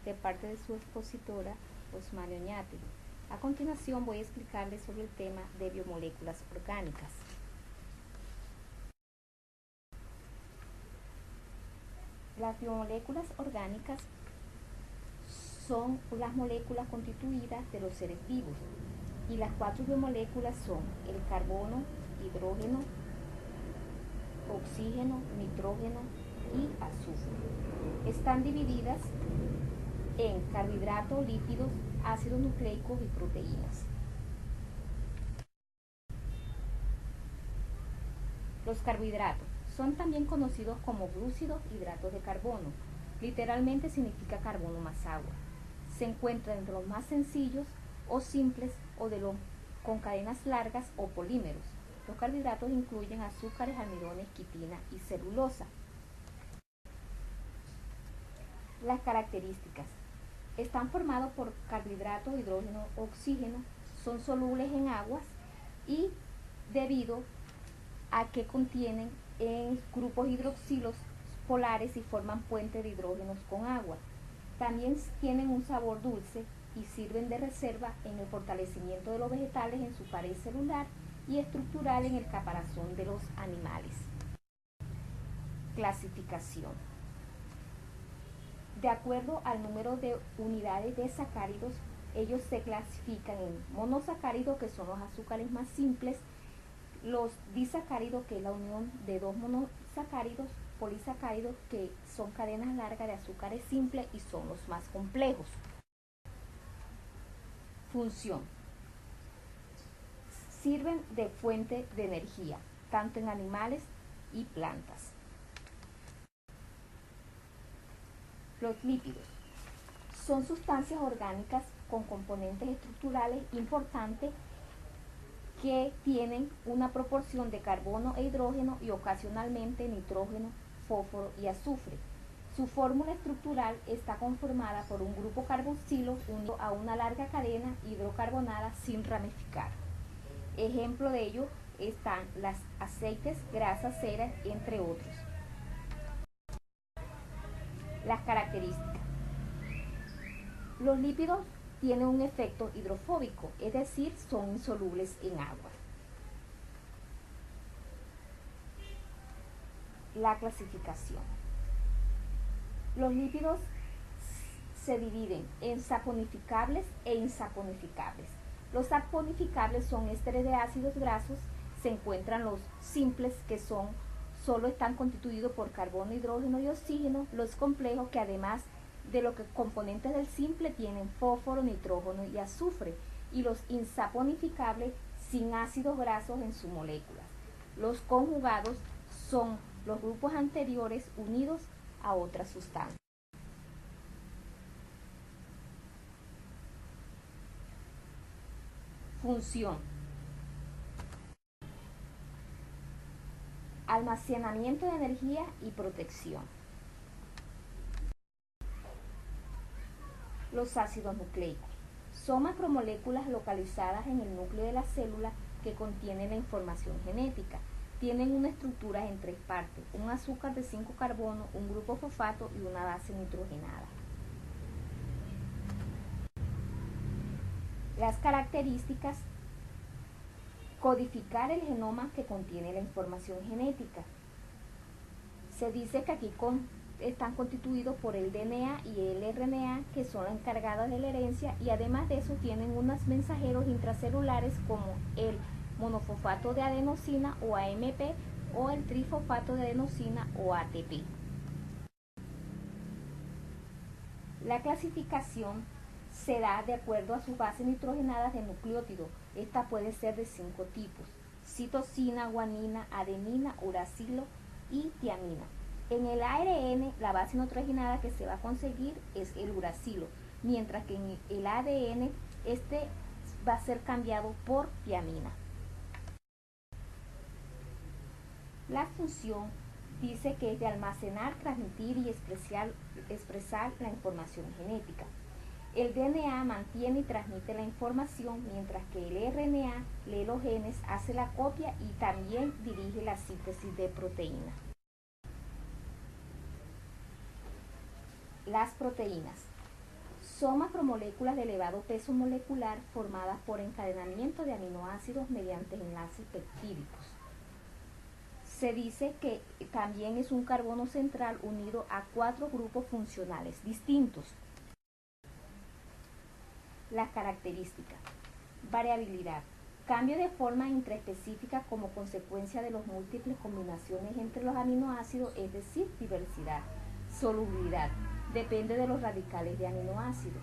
de parte de su expositora Osmani Oñate. A continuación voy a explicarles sobre el tema de biomoléculas orgánicas. Las biomoléculas orgánicas son las moléculas constituidas de los seres vivos y las 4 biomoléculas son el carbono, hidrógeno, oxígeno, nitrógeno y azufre. Están divididas en carbohidratos, lípidos, ácidos nucleicos y proteínas. Los carbohidratos son también conocidos como glúcidos, hidratos de carbono. Literalmente significa carbono más agua. Se encuentran entre los más sencillos o simples o de los con cadenas largas o polímeros. Los carbohidratos incluyen azúcares, almidones, quitina y celulosa. Las características. Están formados por carbohidratos, hidrógeno, oxígeno, son solubles en aguas y debido a que contienen grupos hidroxilos polares y forman puentes de hidrógenos con agua. También tienen un sabor dulce y sirven de reserva en el fortalecimiento de los vegetales en su pared celular y estructural en el caparazón de los animales. Clasificación. De acuerdo al número de unidades de sacáridos, ellos se clasifican en monosacáridos, que son los azúcares más simples, los disacáridos, que es la unión de 2 monosacáridos, polisacáridos, que son cadenas largas de azúcares simples y son los más complejos. Función. Sirven de fuente de energía, tanto en animales y plantas. Los lípidos son sustancias orgánicas con componentes estructurales importantes que tienen una proporción de carbono e hidrógeno y ocasionalmente nitrógeno, fósforo y azufre. Su fórmula estructural está conformada por un grupo carboxilo unido a una larga cadena hidrocarbonada sin ramificar. Ejemplo de ello están los aceites, grasas, ceras, entre otros. Las características. Los lípidos tienen un efecto hidrofóbico, es decir, son insolubles en agua. La clasificación. Los lípidos se dividen en saponificables e insaponificables. Los saponificables son ésteres de ácidos grasos. Se encuentran los simples, que solo están constituidos por carbono, hidrógeno y oxígeno. Los complejos, que además de los componentes del simple tienen fósforo, nitrógeno y azufre. Y los insaponificables, sin ácidos grasos en sus moléculas. Los conjugados son los grupos anteriores unidos a otra sustancia. Función. Almacenamiento de energía y protección. Los ácidos nucleicos son macromoléculas localizadas en el núcleo de la célula que contienen la información genética. Tienen una estructura en 3 partes: un azúcar de 5 carbonos, un grupo fosfato y una base nitrogenada. Las características. Codificar el genoma que contiene la información genética. Se dice que aquí están constituidos por el DNA y el RNA, que son encargadas de la herencia, y además de eso tienen unos mensajeros intracelulares como el monofosfato de adenosina o AMP o el trifosfato de adenosina o ATP. La clasificación se da de acuerdo a sus bases nitrogenadas de nucleótido. Esta puede ser de 5 tipos: citosina, guanina, adenina, uracilo y tiamina. En el ARN, la base nitrogenada que se va a conseguir es el uracilo, mientras que en el ADN este va a ser cambiado por tiamina. La función dice que es de almacenar, transmitir y expresar la información genética. El DNA mantiene y transmite la información, mientras que el RNA lee los genes, hace la copia y también dirige la síntesis de proteínas. Las proteínas Son macromoléculas de elevado peso molecular formadas por encadenamiento de aminoácidos mediante enlaces peptídicos. Se dice que también es un carbono central unido a 4 grupos funcionales distintos. Las características. Variabilidad. Cambio de forma intraespecífica como consecuencia de las múltiples combinaciones entre los aminoácidos, es decir, diversidad. Solubilidad. Depende de los radicales de aminoácidos.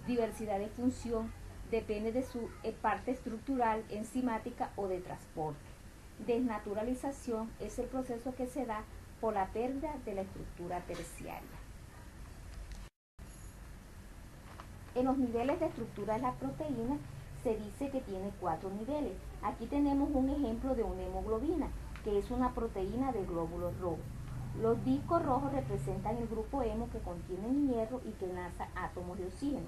Diversidad de función. Depende de su parte estructural, enzimática o de transporte. Desnaturalización es el proceso que se da por la pérdida de la estructura terciaria. En los niveles de estructura de la proteína se dice que tiene 4 niveles. Aquí tenemos un ejemplo de una hemoglobina, que es una proteína de glóbulos rojos. Los discos rojos representan el grupo hemo, que contienen hierro y que enlaza átomos de oxígeno.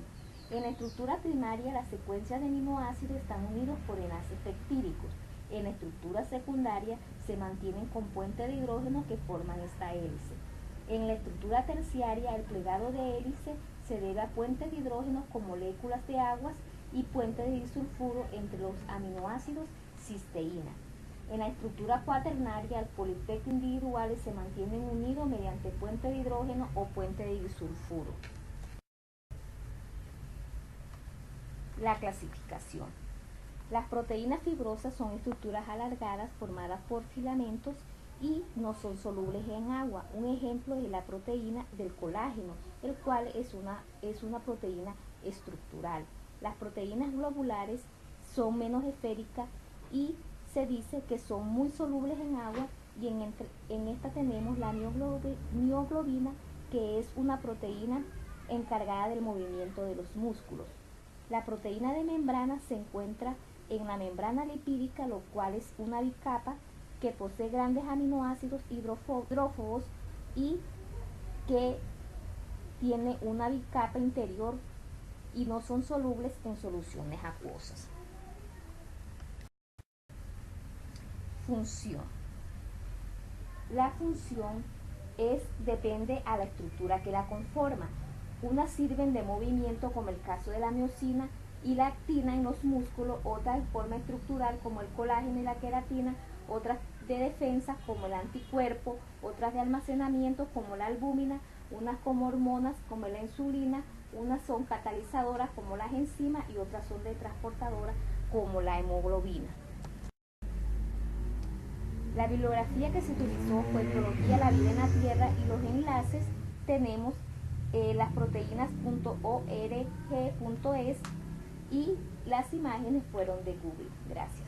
En la estructura primaria, las secuencias de aminoácidos están unidos por enlaces peptídicos. En la estructura secundaria se mantienen con puentes de hidrógeno que forman esta hélice. En la estructura terciaria, el plegado de hélice se debe a puentes de hidrógeno con moléculas de aguas y puentes de disulfuro entre los aminoácidos cisteína. En la estructura cuaternaria, los polipeptídeos individuales se mantienen unidos mediante puente de hidrógeno o puente de disulfuro. La clasificación. Las proteínas fibrosas son estructuras alargadas formadas por filamentos y no son solubles en agua. Un ejemplo es la proteína del colágeno, el cual es una proteína estructural. Las proteínas globulares son menos esféricas y se dice que son muy solubles en agua, y en esta tenemos la mioglobina, que es una proteína encargada del movimiento de los músculos. La proteína de membrana se encuentra en la membrana lipídica, lo cual es una bicapa que posee grandes aminoácidos hidrófobos y que tiene una bicapa interior y no son solubles en soluciones acuosas. Función. La función depende a la estructura que la conforma. Unas sirven de movimiento, como el caso de la miosina y la actina en los músculos, otras en forma estructural como el colágeno y la queratina, otras de defensa como el anticuerpo, otras de almacenamiento como la albúmina, unas como hormonas como la insulina, unas son catalizadoras como las enzimas y otras son de transportadoras como la hemoglobina. La bibliografía que se utilizó fue Biología, la vida en la Tierra, y los enlaces tenemos lasproteínas.org.es y las imágenes fueron de Google. Gracias.